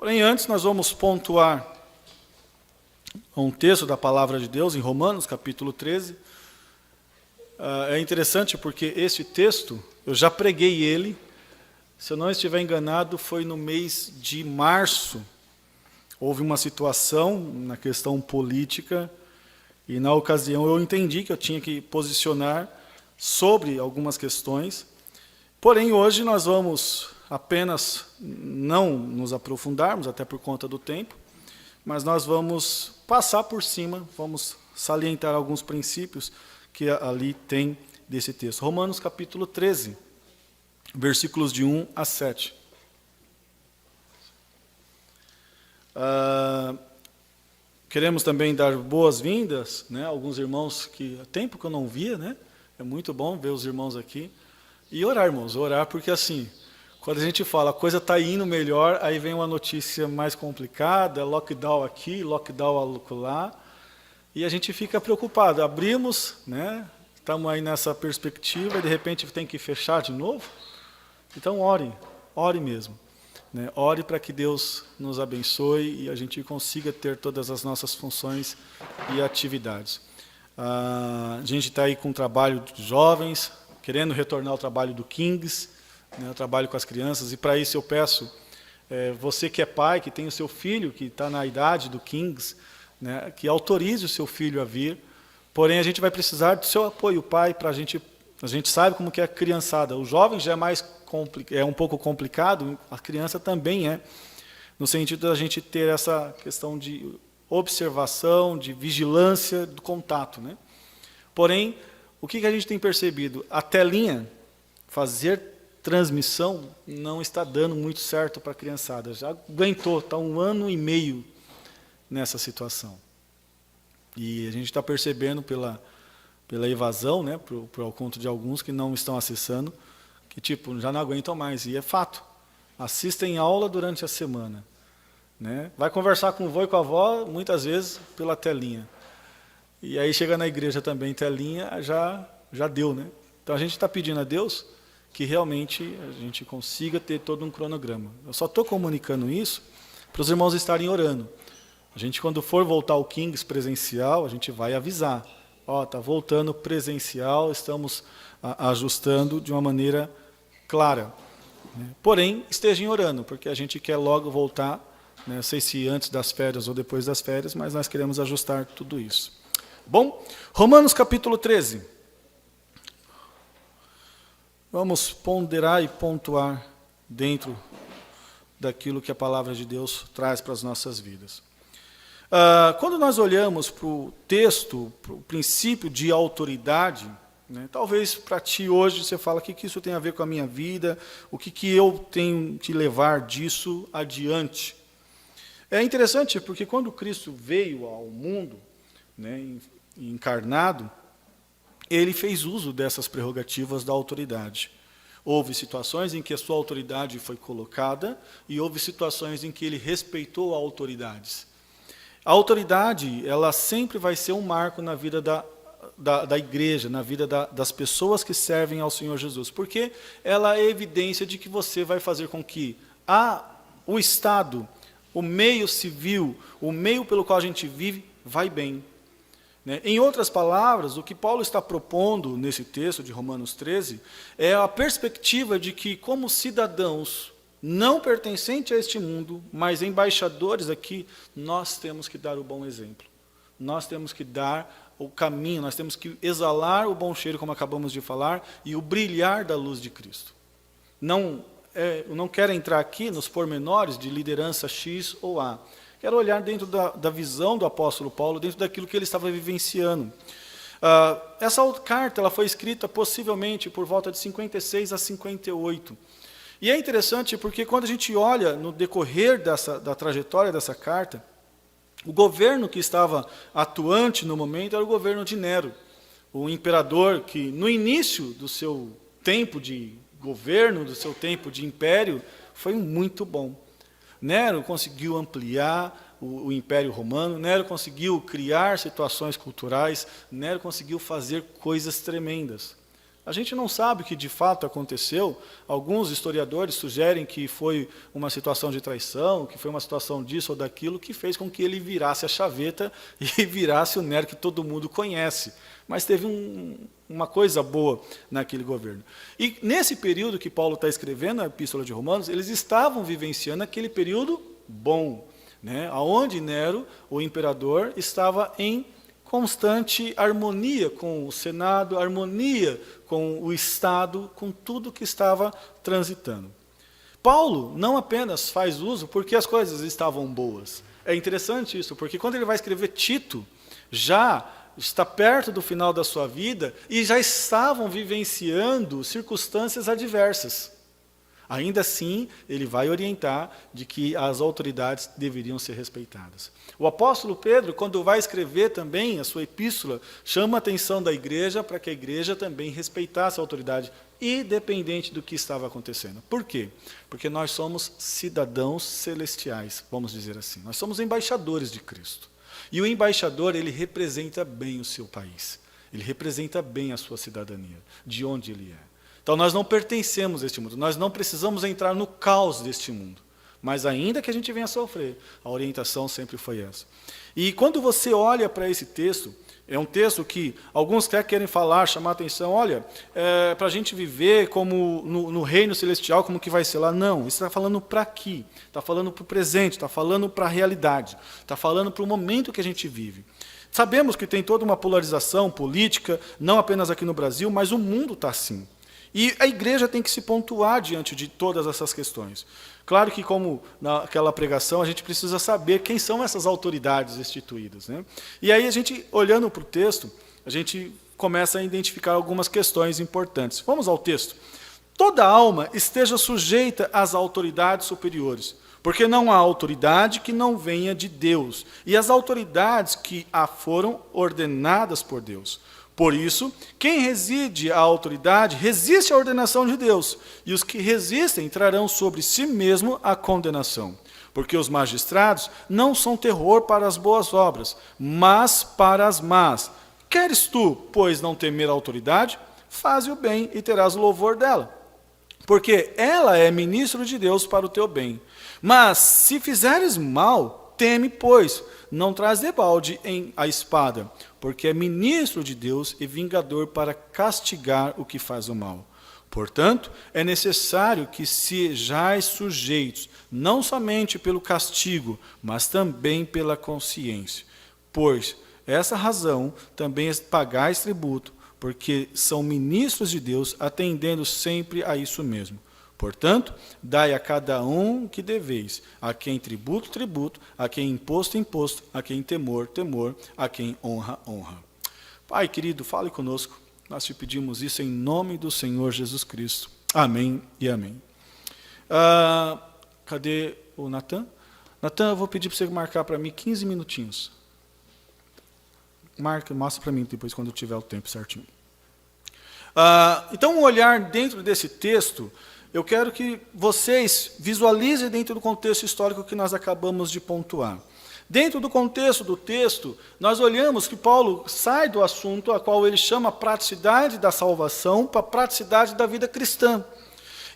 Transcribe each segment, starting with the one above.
Porém, antes nós vamos pontuar um texto da palavra de Deus em Romanos, capítulo 13. É interessante porque esse texto, eu já preguei ele, se eu não estiver enganado, foi no mês de março. Houve uma situação na questão política e, na ocasião, eu entendi que eu tinha que posicionar sobre algumas questões. Porém, hoje nós vamos apenas não nos aprofundarmos, até por conta do tempo, mas nós vamos passar por cima, vamos salientar alguns princípios que ali tem desse texto. Romanos capítulo 13, versículos de 1 a 7. Queremos também dar boas-vindas, né, a alguns irmãos que há tempo que eu não via, né? É muito bom ver os irmãos aqui. E orar, irmãos, orar, porque assim, quando a gente fala, a coisa está indo melhor, aí vem uma notícia mais complicada, lockdown aqui, lockdown lá, e a gente fica preocupado. Abrimos, né, estamos aí nessa perspectiva, e de repente tem que fechar de novo. Então ore mesmo. Né, ore para que Deus nos abençoe e a gente consiga ter todas as nossas funções e atividades. A gente está aí com o trabalho de jovens, querendo retornar ao trabalho do Kings, né, o trabalho com as crianças, e para isso eu peço, você que é pai, que tem o seu filho, que está na idade do Kings, né, que autorize o seu filho a vir, porém a gente vai precisar do seu apoio, pai, para a gente sabe como que é a criançada, o jovem já é um pouco complicado, a criança também é, no sentido da gente ter essa questão de observação, de vigilância, do contato, né? Porém, o que a gente tem percebido? A telinha, fazer transmissão, não está dando muito certo para a criançada. Já aguentou, está 1 ano e meio nessa situação. E a gente está percebendo pela evasão, né, ao conto de alguns que não estão acessando, que tipo, já não aguentam mais. E é fato. Assistem aula durante a semana. Né? Vai conversar com o vô e com a avó, muitas vezes, pela telinha. E aí chega na igreja também, telinha, já deu, né? Então a gente está pedindo a Deus que realmente a gente consiga ter todo um cronograma. Eu só estou comunicando isso para os irmãos estarem orando. A gente, quando for voltar ao Kings presencial, a gente vai avisar. Ó, está voltando presencial, estamos ajustando de uma maneira clara. Né? Porém, estejam orando, porque a gente quer logo voltar, né? Não sei se antes das férias ou depois das férias, mas nós queremos ajustar tudo isso. Bom, Romanos capítulo 13. Vamos ponderar e pontuar dentro daquilo que a palavra de Deus traz para as nossas vidas. Quando nós olhamos para o texto, para o princípio de autoridade, né, talvez para ti hoje você fala, o que isso tem a ver com a minha vida, o que eu tenho que levar disso adiante. É interessante porque quando Cristo veio ao mundo, né, encarnado, ele fez uso dessas prerrogativas da autoridade. Houve situações em que a sua autoridade foi colocada e houve situações em que ele respeitou autoridades. A autoridade, ela sempre vai ser um marco na vida da igreja, na vida das pessoas que servem ao Senhor Jesus, porque ela é evidência de que você vai fazer com que o Estado, o meio civil, o meio pelo qual a gente vive, vai bem. Né? Em outras palavras, o que Paulo está propondo nesse texto de Romanos 13 é a perspectiva de que, como cidadãos não pertencentes a este mundo, mas embaixadores aqui, nós temos que dar o bom exemplo. Nós temos que dar o caminho, nós temos que exalar o bom cheiro, como acabamos de falar, e o brilhar da luz de Cristo. Eu não quero entrar aqui nos pormenores de liderança X ou A. Quero olhar dentro da visão do apóstolo Paulo, dentro daquilo que ele estava vivenciando. Essa carta ela foi escrita possivelmente por volta de 56 a 58. E é interessante porque quando a gente olha no decorrer da trajetória dessa carta, o governo que estava atuante no momento era o governo de Nero, o imperador que no início do seu tempo de governo, do seu tempo de império, foi muito bom. Nero conseguiu ampliar o Império Romano, Nero conseguiu criar situações culturais, Nero conseguiu fazer coisas tremendas. A gente não sabe o que de fato aconteceu. Alguns historiadores sugerem que foi uma situação de traição, que foi uma situação disso ou daquilo, que fez com que ele virasse a chaveta e virasse o Nero que todo mundo conhece. Mas teve uma coisa boa naquele governo. E nesse período que Paulo está escrevendo a Epístola de Romanos, eles estavam vivenciando aquele período bom, né? Onde Nero, o imperador, estava em constante harmonia com o Senado, harmonia com o Estado, com tudo que estava transitando. Paulo não apenas faz uso porque as coisas estavam boas. É interessante isso, porque quando ele vai escrever Tito, já está perto do final da sua vida e já estavam vivenciando circunstâncias adversas. Ainda assim, ele vai orientar de que as autoridades deveriam ser respeitadas. O apóstolo Pedro, quando vai escrever também a sua epístola, chama a atenção da igreja para que a igreja também respeitasse a autoridade, independente do que estava acontecendo. Por quê? Porque nós somos cidadãos celestiais, vamos dizer assim. Nós somos embaixadores de Cristo. E o embaixador, ele representa bem o seu país. Ele representa bem a sua cidadania, de onde ele é. Então nós não pertencemos a este mundo, nós não precisamos entrar no caos deste mundo. Mas ainda que a gente venha sofrer, a orientação sempre foi essa. E quando você olha para esse texto, é um texto que alguns até querem falar, chamar a atenção, olha, para a gente viver como no reino celestial, como que vai ser lá. Não, isso está falando para aqui, está falando para o presente, está falando para a realidade, está falando para o momento que a gente vive. Sabemos que tem toda uma polarização política, não apenas aqui no Brasil, mas o mundo está assim. E a igreja tem que se pontuar diante de todas essas questões. Claro que, como naquela pregação, a gente precisa saber quem são essas autoridades instituídas, né? E aí, a gente, olhando para o texto, a gente começa a identificar algumas questões importantes. Vamos ao texto. Toda alma esteja sujeita às autoridades superiores, porque não há autoridade que não venha de Deus, e as autoridades que a foram ordenadas por Deus. Por isso, quem reside à autoridade, resiste à ordenação de Deus, e os que resistem trarão sobre si mesmo a condenação. Porque os magistrados não são terror para as boas obras, mas para as más. Queres tu, pois, não temer a autoridade? Faze o bem e terás o louvor dela. Porque ela é ministro de Deus para o teu bem. Mas, se fizeres mal, teme, pois, não traz debalde a espada, porque é ministro de Deus e vingador para castigar o que faz o mal. Portanto, é necessário que sejais sujeitos, não somente pelo castigo, mas também pela consciência. Pois, essa razão, também pagais tributo, porque são ministros de Deus, atendendo sempre a isso mesmo. Portanto, dai a cada um que deveis, a quem tributo, tributo, a quem imposto, imposto, a quem temor, temor, a quem honra, honra. Pai querido, fale conosco, nós te pedimos isso em nome do Senhor Jesus Cristo. Amém e amém. Cadê o Natan? Natan, eu vou pedir para você marcar para mim 15 minutinhos. Mostra para mim depois quando eu tiver o tempo certinho. Então, um olhar dentro desse texto, eu quero que vocês visualizem dentro do contexto histórico que nós acabamos de pontuar. Dentro do contexto do texto, nós olhamos que Paulo sai do assunto a qual ele chama praticidade da salvação para praticidade da vida cristã.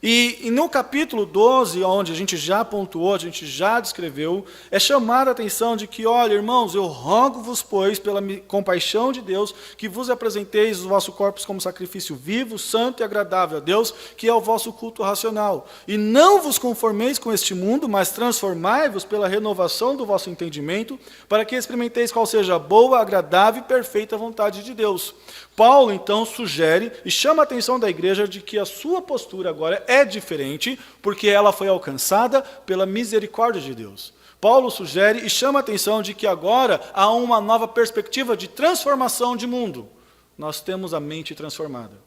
E no capítulo 12, onde a gente já pontuou, a gente já descreveu, é chamar a atenção de que, olha, irmãos, eu rogo-vos, pois, pela compaixão de Deus, que vos apresenteis os vossos corpos como sacrifício vivo, santo e agradável a Deus, que é o vosso culto racional. E não vos conformeis com este mundo, mas transformai-vos pela renovação do vosso entendimento, para que experimenteis qual seja a boa, agradável e perfeita vontade de Deus. Paulo, então, sugere e chama a atenção da igreja de que a sua postura agora é diferente, porque ela foi alcançada pela misericórdia de Deus. Paulo sugere e chama a atenção de que agora há uma nova perspectiva de transformação de mundo. Nós temos a mente transformada.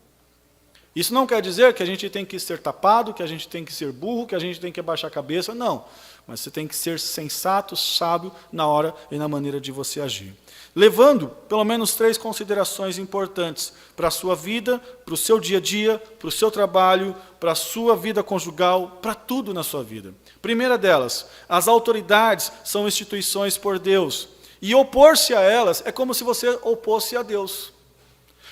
Isso não quer dizer que a gente tem que ser tapado, que a gente tem que ser burro, que a gente tem que abaixar a cabeça, não. Mas você tem que ser sensato, sábio na hora e na maneira de você agir. Levando pelo menos 3 considerações importantes para a sua vida, para o seu dia a dia, para o seu trabalho, para a sua vida conjugal, para tudo na sua vida. Primeira delas, as autoridades são instituições por Deus. E opor-se a elas é como se você opôsse a Deus.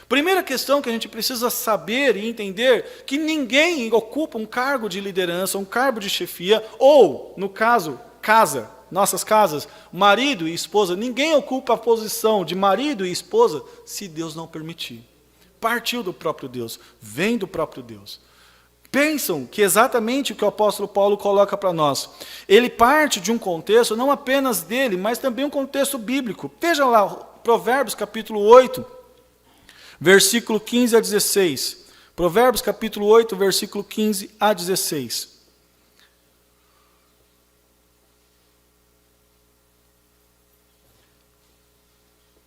Primeira questão que a gente precisa saber e entender, que ninguém ocupa um cargo de liderança, um cargo de chefia, ou, no caso, casa, nossas casas, marido e esposa, ninguém ocupa a posição de marido e esposa se Deus não permitir. Partiu do próprio Deus, vem do próprio Deus. Pensam que exatamente o que o apóstolo Paulo coloca para nós. Ele parte de um contexto, não apenas dele, mas também um contexto bíblico. Veja lá, Provérbios capítulo 8, versículo 15 a 16. Provérbios capítulo 8, versículo 15 a 16.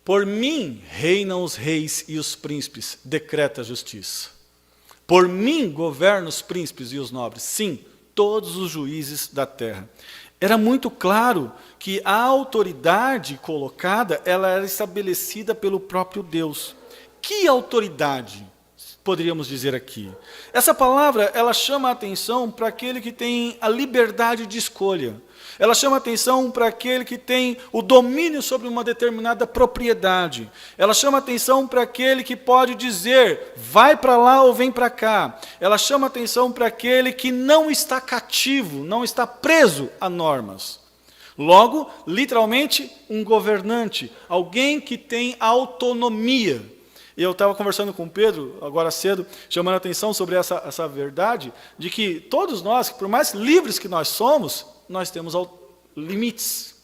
Por mim reinam os reis e os príncipes, decreta a justiça. Por mim governam os príncipes e os nobres, sim, todos os juízes da terra. Era muito claro que a autoridade colocada, ela era estabelecida pelo próprio Deus. Que autoridade, poderíamos dizer aqui? Essa palavra, ela chama a atenção para aquele que tem a liberdade de escolha. Ela chama a atenção para aquele que tem o domínio sobre uma determinada propriedade. Ela chama a atenção para aquele que pode dizer, vai para lá ou vem para cá. Ela chama a atenção para aquele que não está cativo, não está preso a normas. Logo, literalmente, um governante, alguém que tem autonomia. Eu estava conversando com o Pedro, agora cedo, chamando a atenção sobre essa verdade, de que todos nós, por mais livres que nós somos, nós temos limites.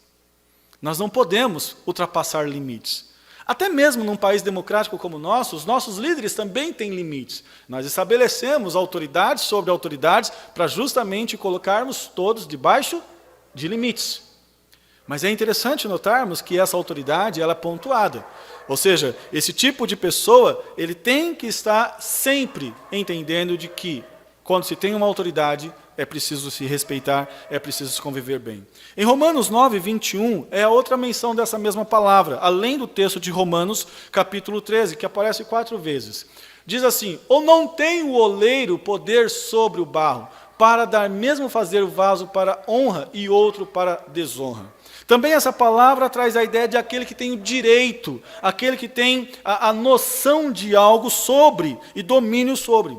Nós não podemos ultrapassar limites. Até mesmo num país democrático como o nosso, os nossos líderes também têm limites. Nós estabelecemos autoridades sobre autoridades para justamente colocarmos todos debaixo de limites. Mas é interessante notarmos que essa autoridade ela é pontuada. Ou seja, esse tipo de pessoa, ele tem que estar sempre entendendo de que, quando se tem uma autoridade, é preciso se respeitar, é preciso se conviver bem. Em Romanos 9, 21, é a outra menção dessa mesma palavra, além do texto de Romanos, capítulo 13, que aparece 4 vezes. Diz assim, ou não tem o oleiro poder sobre o barro, para dar mesmo fazer o vaso para honra e outro para desonra. Também essa palavra traz a ideia de aquele que tem o direito, aquele que tem a noção de algo sobre e domínio sobre.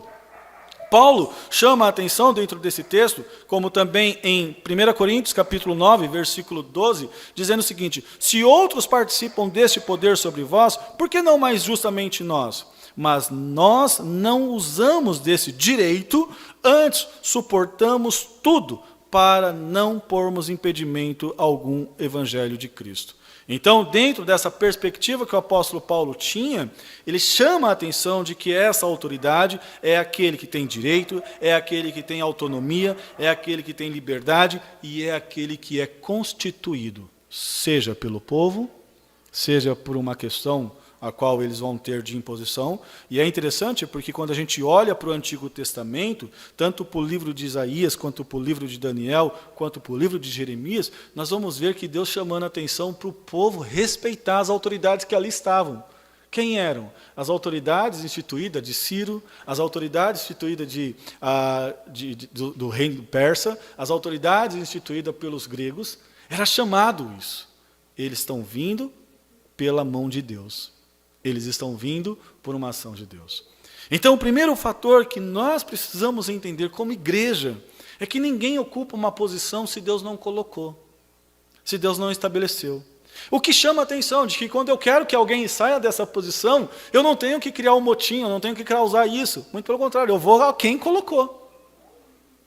Paulo chama a atenção dentro desse texto, como também em 1 Coríntios capítulo 9, versículo 12, dizendo o seguinte, se outros participam deste poder sobre vós, por que não mais justamente nós? Mas nós não usamos desse direito, antes suportamos tudo, para não pormos impedimento algum evangelho de Cristo. Então, dentro dessa perspectiva que o apóstolo Paulo tinha, ele chama a atenção de que essa autoridade é aquele que tem direito, é aquele que tem autonomia, é aquele que tem liberdade e é aquele que é constituído, seja pelo povo, seja por uma questão a qual eles vão ter de imposição. E é interessante porque quando a gente olha para o Antigo Testamento, tanto para o livro de Isaías, quanto para o livro de Daniel, quanto para o livro de Jeremias, nós vamos ver que Deus chamando a atenção para o povo respeitar as autoridades que ali estavam. Quem eram? As autoridades instituídas de Ciro, as autoridades instituídas do reino persa, as autoridades instituídas pelos gregos. Era chamado isso. Eles estão vindo pela mão de Deus. Eles estão vindo por uma ação de Deus. Então, o primeiro fator que nós precisamos entender como igreja é que ninguém ocupa uma posição se Deus não colocou, se Deus não estabeleceu. O que chama a atenção de que quando eu quero que alguém saia dessa posição, eu não tenho que criar um motim, eu não tenho que causar isso. Muito pelo contrário, eu vou a quem colocou.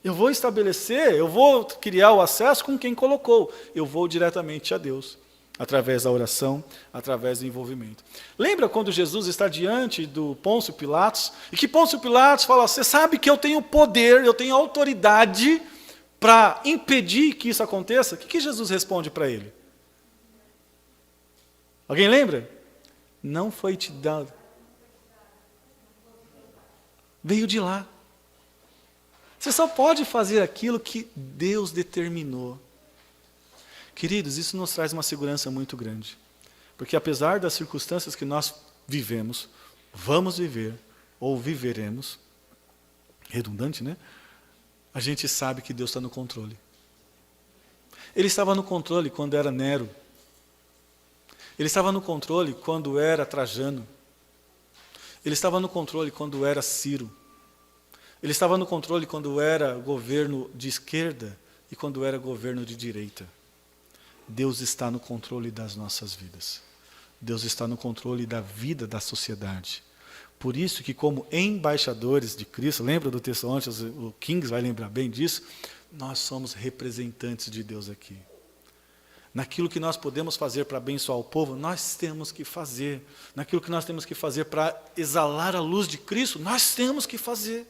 Eu vou estabelecer, eu vou criar o acesso com quem colocou. Eu vou diretamente a Deus. Através da oração, através do envolvimento. Lembra quando Jesus está diante do Pôncio Pilatos, e que Pôncio Pilatos fala, você sabe que eu tenho poder, eu tenho autoridade para impedir que isso aconteça? O que Jesus responde para ele? Alguém lembra? Não foi te dado. Veio de lá. Você só pode fazer aquilo que Deus determinou. Queridos, isso nos traz uma segurança muito grande. Porque apesar das circunstâncias que nós vivemos, vamos viver, ou viveremos, redundante, né? A gente sabe que Deus está no controle. Ele estava no controle quando era Nero. Ele estava no controle quando era Trajano. Ele estava no controle quando era Ciro. Ele estava no controle quando era governo de esquerda e quando era governo de direita. Deus está no controle das nossas vidas. Deus está no controle da vida da sociedade. Por isso que, como embaixadores de Cristo, lembra do texto antes, o Kings vai lembrar bem disso, nós somos representantes de Deus aqui. Naquilo que nós podemos fazer para abençoar o povo, nós temos que fazer. Naquilo que nós temos que fazer para exalar a luz de Cristo, nós temos que fazer.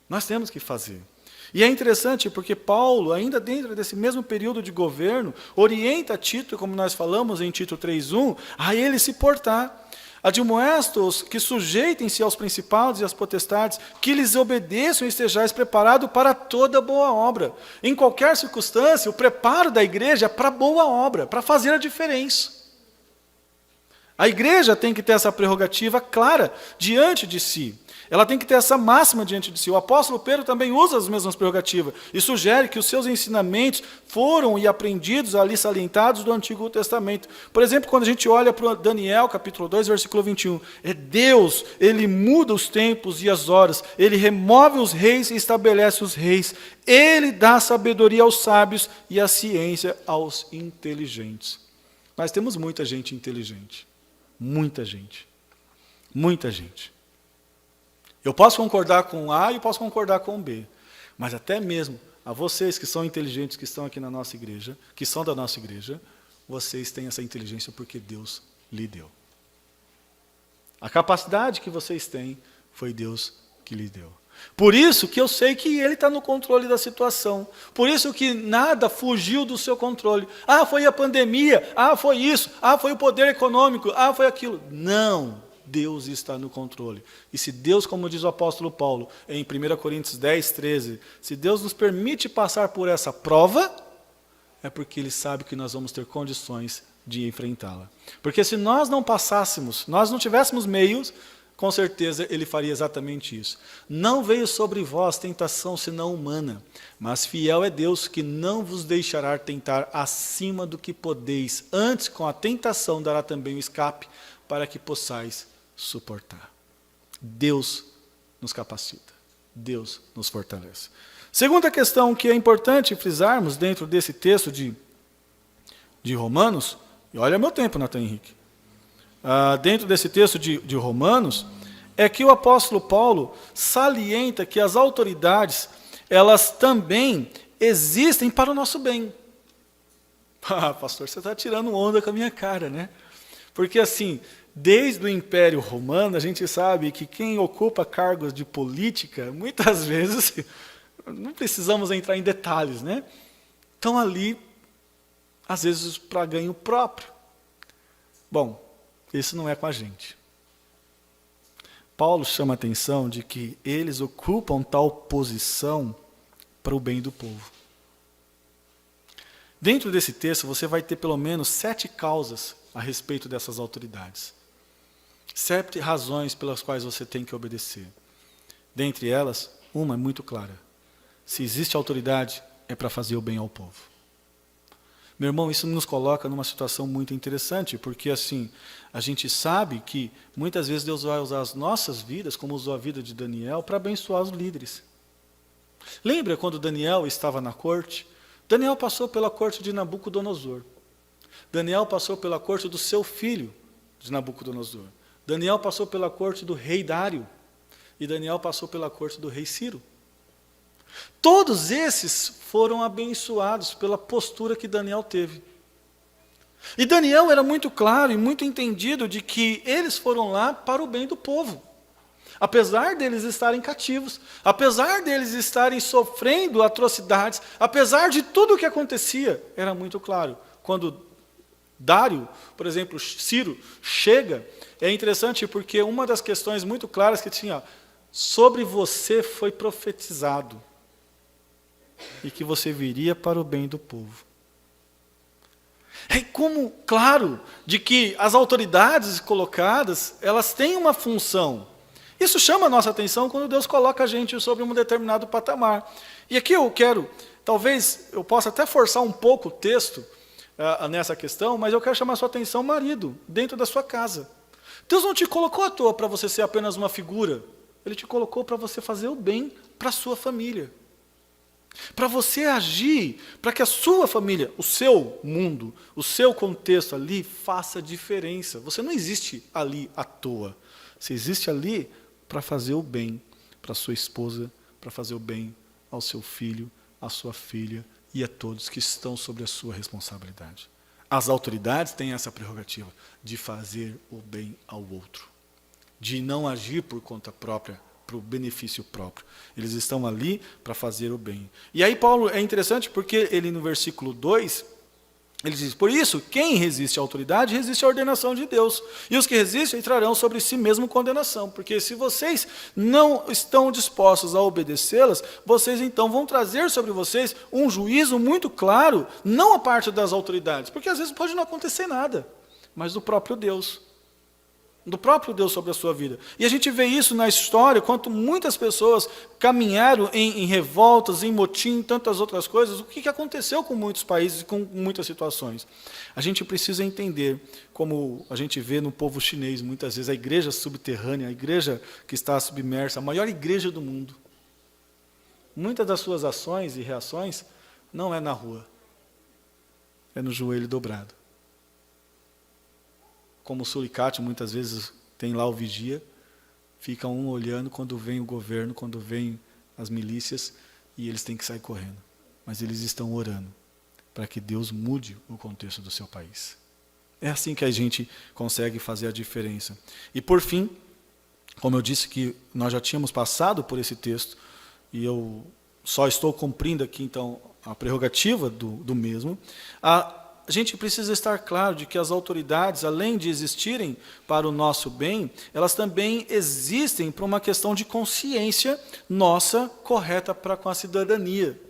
Nós temos que fazer. E é interessante porque Paulo, ainda dentro desse mesmo período de governo, orienta Tito, como nós falamos em Tito 3:1, a ele se portar. Admoesta-os que sujeitem-se aos principados e às potestades, que lhes obedeçam e estejais preparados para toda boa obra. Em qualquer circunstância, o preparo da igreja é para boa obra, para fazer a diferença. A igreja tem que ter essa prerrogativa clara diante de si. Ela tem que ter essa máxima diante de si. O apóstolo Pedro também usa as mesmas prerrogativas e sugere que os seus ensinamentos foram e aprendidos ali salientados do Antigo Testamento. Por exemplo, quando a gente olha para Daniel, capítulo 2, versículo 21, é Deus, Ele muda os tempos e as horas, Ele remove os reis e estabelece os reis, Ele dá sabedoria aos sábios e a ciência aos inteligentes. Mas temos muita gente inteligente, muita gente, muita gente. Eu posso concordar com A e eu posso concordar com B, mas até mesmo a vocês que são inteligentes, que estão aqui na nossa igreja, que são da nossa igreja, vocês têm essa inteligência porque Deus lhe deu. A capacidade que vocês têm foi Deus que lhe deu. Por isso que eu sei que Ele está no controle da situação. Por isso que nada fugiu do seu controle. Ah, foi a pandemia. Ah, foi isso. Ah, foi o poder econômico. Ah, foi aquilo. Não. Deus está no controle. E se Deus, como diz o apóstolo Paulo, em 1 Coríntios 10, 13, se Deus nos permite passar por essa prova, é porque Ele sabe que nós vamos ter condições de enfrentá-la. Porque se nós não passássemos, nós não tivéssemos meios, com certeza Ele faria exatamente isso. Não veio sobre vós tentação senão humana, mas fiel é Deus que não vos deixará tentar acima do que podeis. Antes, com a tentação, dará também o escape, para que possais suportar. Deus nos capacita. Deus nos fortalece. Segunda questão que é importante frisarmos dentro desse texto de Romanos, e olha meu tempo, Natan Henrique. Dentro desse texto de Romanos, é que o apóstolo Paulo salienta que as autoridades, elas também existem para o nosso bem. Ah, pastor, você está tirando onda com a minha cara, né? Porque assim, desde o Império Romano, a gente sabe que quem ocupa cargos de política, muitas vezes, não precisamos entrar em detalhes, né? Estão ali, às vezes, para ganho próprio. Bom, isso não é com a gente. Paulo chama a atenção de que eles ocupam tal posição para o bem do povo. Dentro desse texto, você vai ter pelo menos 7 causas a respeito dessas autoridades. 7 razões pelas quais você tem que obedecer. Dentre elas, uma é muito clara. Se existe autoridade, é para fazer o bem ao povo. Meu irmão, isso nos coloca numa situação muito interessante, porque assim, a gente sabe que muitas vezes Deus vai usar as nossas vidas, como usou a vida de Daniel, para abençoar os líderes. Lembra quando Daniel estava na corte? Daniel passou pela corte de Nabucodonosor. Daniel passou pela corte do seu filho, de Nabucodonosor. Daniel passou pela corte do rei Dário. E Daniel passou pela corte do rei Ciro. Todos esses foram abençoados pela postura que Daniel teve. E Daniel era muito claro e muito entendido de que eles foram lá para o bem do povo. Apesar deles estarem cativos, apesar deles estarem sofrendo atrocidades, apesar de tudo o que acontecia, era muito claro. Quando Dário, por exemplo, Ciro, chega, é interessante porque uma das questões muito claras que tinha, sobre você foi profetizado, e que você viria para o bem do povo. É como claro de que as autoridades colocadas, elas têm uma função. Isso chama a nossa atenção quando Deus coloca a gente sobre um determinado patamar. E aqui eu quero, talvez eu possa até forçar um pouco o texto nessa questão, mas eu quero chamar a sua atenção, marido, dentro da sua casa. Deus não te colocou à toa para você ser apenas uma figura. Ele te colocou para você fazer o bem para a sua família. Para você agir, para que a sua família, o seu mundo, o seu contexto ali faça diferença. Você não existe ali à toa. Você existe ali para fazer o bem para a sua esposa, para fazer o bem ao seu filho, à sua filha e a todos que estão sob a sua responsabilidade. As autoridades têm essa prerrogativa de fazer o bem ao outro, de não agir por conta própria, para o benefício próprio. Eles estão ali para fazer o bem. E aí Paulo é interessante porque ele no versículo 2, ele diz, por isso, quem resiste à autoridade, resiste à ordenação de Deus. E os que resistem trarão sobre si mesmo condenação. Porque se vocês não estão dispostos a obedecê-las, vocês então vão trazer sobre vocês um juízo muito claro, não a parte das autoridades, porque às vezes pode não acontecer nada, mas do próprio Deus. Do próprio Deus sobre a sua vida. E a gente vê isso na história, quanto muitas pessoas caminharam em revoltas, em motim, tantas outras coisas. O que aconteceu com muitos países, com muitas situações? A gente precisa entender, como a gente vê no povo chinês, muitas vezes, a igreja subterrânea, a igreja que está submersa, a maior igreja do mundo. Muitas das suas ações e reações não é na rua, é no joelho dobrado. Como o Suricate, muitas vezes tem lá o vigia, fica um olhando quando vem o governo, quando vem as milícias, e eles têm que sair correndo. Mas eles estão orando para que Deus mude o contexto do seu país. É assim que a gente consegue fazer a diferença. E por fim, como eu disse que nós já tínhamos passado por esse texto, e eu só estou cumprindo aqui então a prerrogativa do mesmo, a gente precisa estar claro de que as autoridades, além de existirem para o nosso bem, elas também existem para uma questão de consciência nossa correta para com a cidadania.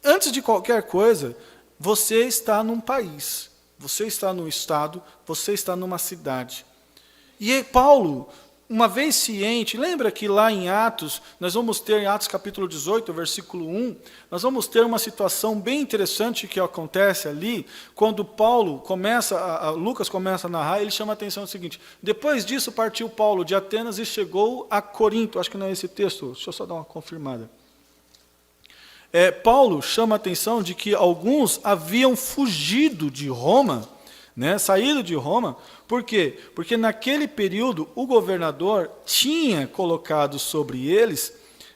Antes de qualquer coisa, você está num país, você está num estado, você está numa cidade. E Paulo, uma vez ciente, lembra que lá em Atos, nós vamos ter em Atos capítulo 18, versículo 1, nós vamos ter uma situação bem interessante que acontece ali, quando Paulo começa, Lucas começa a narrar, ele chama a atenção do seguinte, depois disso partiu Paulo de Atenas e chegou a Corinto, acho que não é esse texto, deixa eu só dar uma confirmada. Paulo chama a atenção de que alguns haviam fugido de Roma, saído de Roma. Por quê? Porque naquele período o governador tinha colocado sobre eles,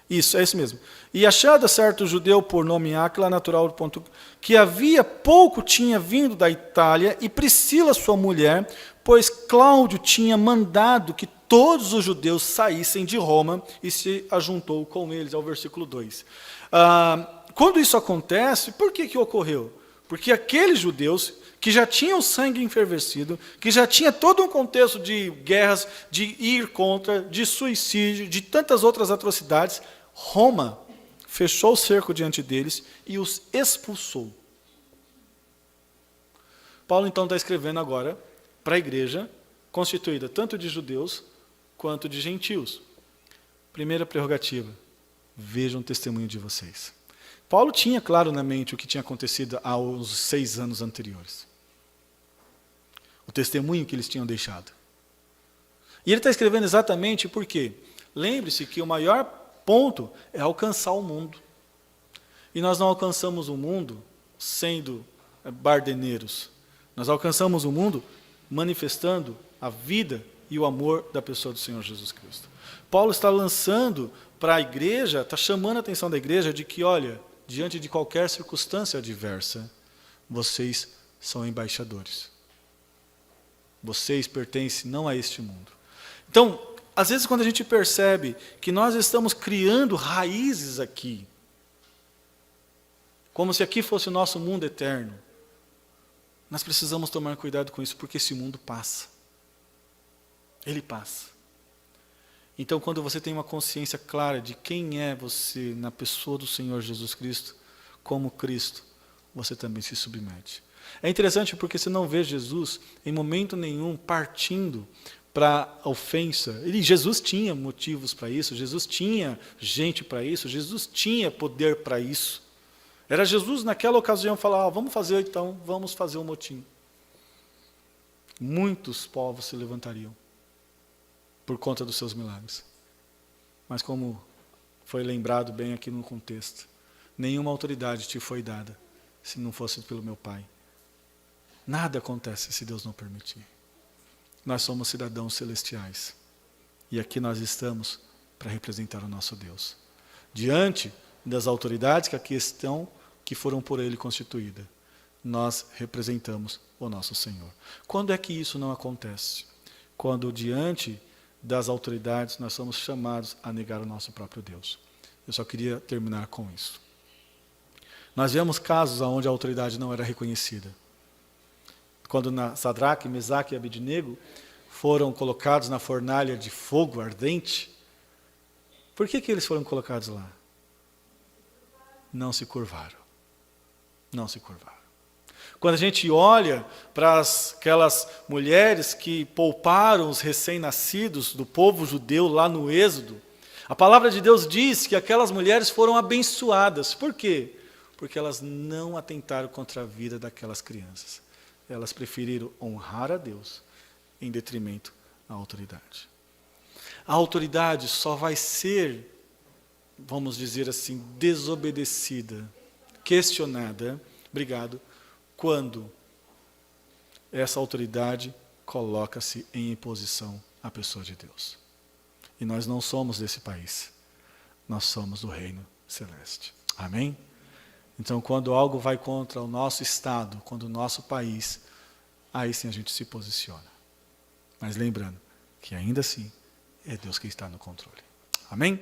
isso, é isso mesmo, e achado certo judeu por nome Áquila, natural do Ponto, que havia pouco tinha vindo da Itália, e Priscila sua mulher, pois Cláudio tinha mandado que todos os judeus saíssem de Roma, e se ajuntou com eles, ao versículo 2. Quando isso acontece, por que ocorreu? Porque aqueles judeus que já tinham sangue enfervescido, que já tinha todo um contexto de guerras, de ir contra, de suicídio, de tantas outras atrocidades, Roma fechou o cerco diante deles e os expulsou. Paulo então está escrevendo agora para a igreja, constituída tanto de judeus quanto de gentios. Primeira prerrogativa, vejam o testemunho de vocês. Paulo tinha claro na mente o que tinha acontecido aos 6 anos anteriores. O testemunho que eles tinham deixado. E ele está escrevendo exatamente por quê? Lembre-se que o maior ponto é alcançar o mundo. E nós não alcançamos o mundo sendo bardeneiros. Nós alcançamos o mundo manifestando a vida e o amor da pessoa do Senhor Jesus Cristo. Paulo está lançando para a igreja, está chamando a atenção da igreja de que, olha, diante de qualquer circunstância adversa, vocês são embaixadores. Vocês pertencem não a este mundo. Então, às vezes quando a gente percebe que nós estamos criando raízes aqui, como se aqui fosse o nosso mundo eterno, nós precisamos tomar cuidado com isso, porque esse mundo passa. Ele passa. Então, quando você tem uma consciência clara de quem é você na pessoa do Senhor Jesus Cristo, como Cristo, você também se submete. É interessante porque você não vê Jesus em momento nenhum partindo para a ofensa. Jesus tinha motivos para isso, Jesus tinha gente para isso, Jesus tinha poder para isso. Era Jesus naquela ocasião falar, vamos fazer então, vamos fazer um motim. Muitos povos se levantariam. por conta dos seus milagres. Mas como foi lembrado bem aqui no contexto, nenhuma autoridade te foi dada se não fosse pelo meu Pai. Nada acontece se Deus não permitir. Nós somos cidadãos celestiais. E aqui nós estamos para representar o nosso Deus. Diante das autoridades que aqui estão, que foram por Ele constituídas, nós representamos o nosso Senhor. Quando é que isso não acontece? Quando diante das autoridades nós somos chamados a negar o nosso próprio Deus. Eu só queria terminar com isso. Nós vemos casos onde a autoridade não era reconhecida. Quando Sadraque, Mesaque e Abednego foram colocados na fornalha de fogo ardente, por que eles foram colocados lá? Não se curvaram. Não se curvaram. Quando a gente olha para aquelas mulheres que pouparam os recém-nascidos do povo judeu lá no Êxodo, a palavra de Deus diz que aquelas mulheres foram abençoadas. Por quê? Porque elas não atentaram contra a vida daquelas crianças. Elas preferiram honrar a Deus em detrimento à autoridade. A autoridade só vai ser, vamos dizer assim, desobedecida, questionada, quando essa autoridade coloca-se em imposição à pessoa de Deus. E nós não somos desse país, nós somos do reino celeste. Amém? Então, quando algo vai contra o nosso Estado, contra o nosso país, aí sim a gente se posiciona. Mas lembrando que ainda assim é Deus que está no controle. Amém?